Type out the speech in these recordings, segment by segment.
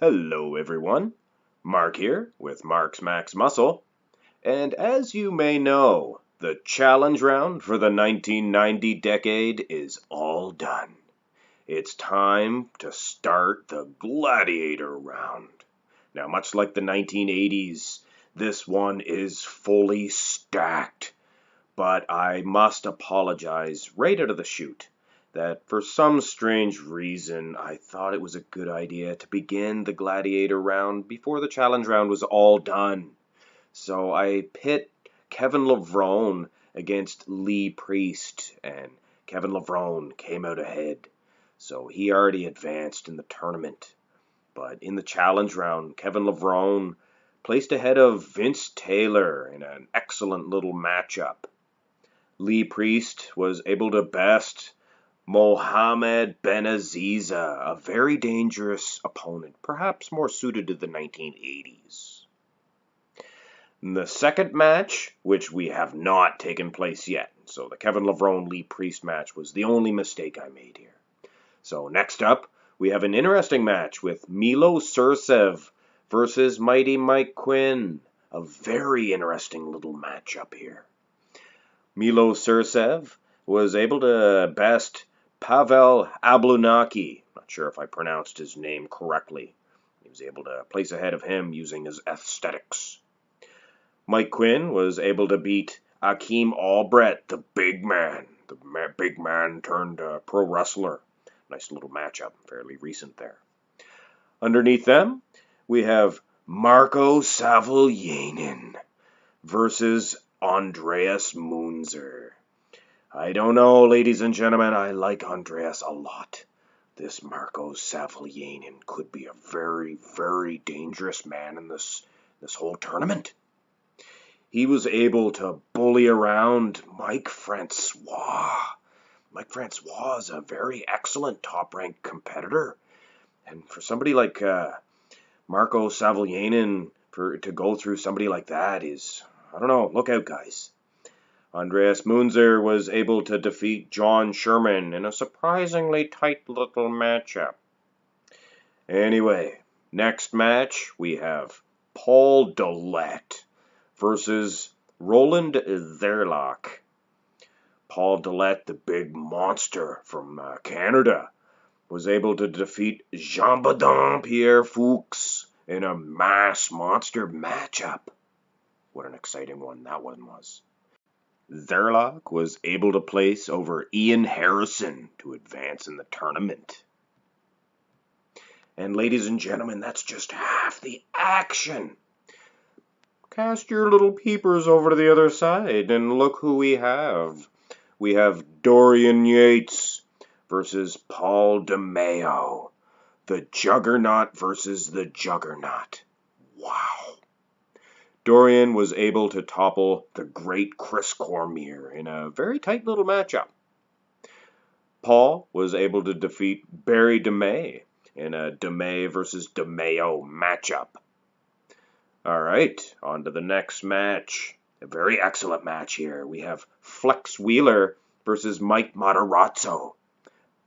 Hello everyone, Mark here with Mark's Max Muscle, and as you may know, the challenge round for the 1990 decade is all done. It's time to start the gladiator round. Now, much like the 1980s, this one is fully stacked, but I must apologize right out of the chute that for some strange reason I thought it was a good idea to begin the gladiator round before the challenge round was all done. So I pit Kevin Levrone against Lee Priest, and Kevin Levrone came out ahead. So he already advanced in the tournament. But in the challenge round, Kevin Levrone placed ahead of Vince Taylor in an excellent little matchup. Lee Priest was able to best Mohammed Benaziza, a very dangerous opponent, perhaps more suited to the 1980s. In the second match, which we have not taken place yet, so the Kevin Levrone-Lee Priest match was the only mistake I made here. So next up, we have an interesting match with Milo Sursev versus Mighty Mike Quinn. A very interesting little matchup here. Milo Sursev was able to best Pavel Ablunaki. Not sure if I pronounced his name correctly. He was able to place ahead of him using his aesthetics. Mike Quinn was able to beat Akeem Albrecht, the big man. The big man turned pro wrestler. Nice little matchup, fairly recent there. Underneath them, we have Marco Savelyanin versus Andreas Munzer. I don't know, ladies and gentlemen, I like Andreas a lot. This Marco Savelyanin could be a very, very dangerous man in this whole tournament. He was able to bully around Mike Francois. Mike Francois is a very excellent top-ranked competitor. And for somebody like Marco Savelyanin to go through somebody like that is, I don't know, look out, guys. Andreas Munzer was able to defeat John Sherman in a surprisingly tight little matchup. Anyway, next match we have Paul Dillette versus Roland Zerlach. Paul Dillette, the big monster from Canada, was able to defeat Jean-Baudin Pierre Fuchs in a mass monster matchup. What an exciting one that one was. Zerlach was able to place over Ian Harrison to advance in the tournament. And ladies and gentlemen, that's just half the action. Cast your little peepers over to the other side and look who we have. We have Dorian Yates versus Paul DeMeo. The Juggernaut versus the Juggernaut. Wow. Dorian was able to topple the great Chris Cormier in a very tight little matchup. Paul was able to defeat Barry DeMay in a DeMay versus DeMeo matchup. Alright, on to the next match. A very excellent match here. We have Flex Wheeler versus Mike Matarazzo.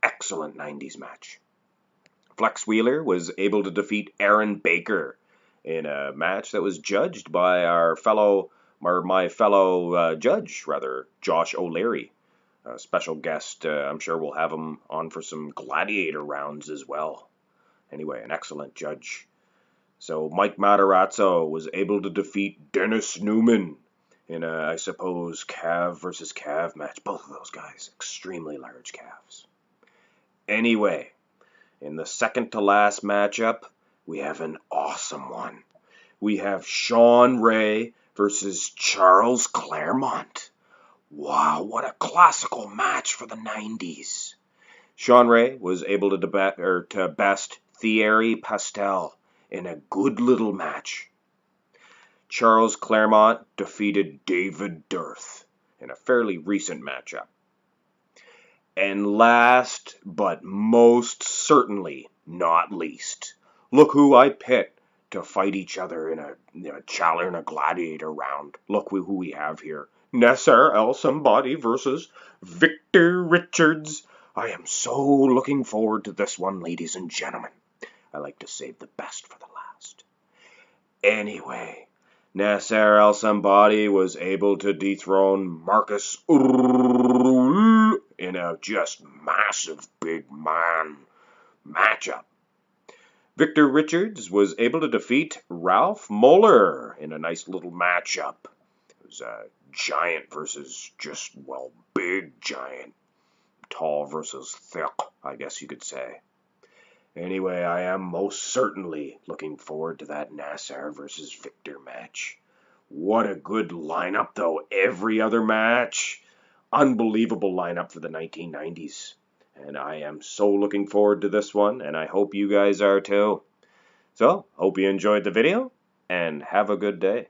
Excellent 90s match. Flex Wheeler was able to defeat Aaron Baker in a match that was judged by my fellow judge, Josh O'Leary. A special guest, I'm sure we'll have him on for some gladiator rounds as well. Anyway, an excellent judge. So Mike Matarazzo was able to defeat Dennis Newman in a, I suppose, calf versus calf match. Both of those guys, extremely large calves. Anyway, in the second to last matchup, we have an awesome one. We have Sean Ray versus Charles Claremont. Wow, what a classical match for the 90s. Sean Ray was able to best Thierry Pastel in a good little match. Charles Claremont defeated David Dirth in a fairly recent matchup. And last, but most certainly not least, look who I pit to fight each other in a gladiator round. Look who we have here. Nasser El Somebody versus Victor Richards. I am so looking forward to this one, ladies and gentlemen. I like to save the best for the last. Anyway, Nasser Al-Somebody was able to dethrone Marcus in a just massive big man matchup. Victor Richards was able to defeat Ralph Moeller in a nice little matchup. It was a giant versus just, well, big giant. Tall versus thick, I guess you could say. Anyway, I am most certainly looking forward to that Nasser versus Victor match. What a good lineup, though. Every other match. Unbelievable lineup for the 1990s. And I am so looking forward to this one, and I hope you guys are too. So, hope you enjoyed the video, and have a good day.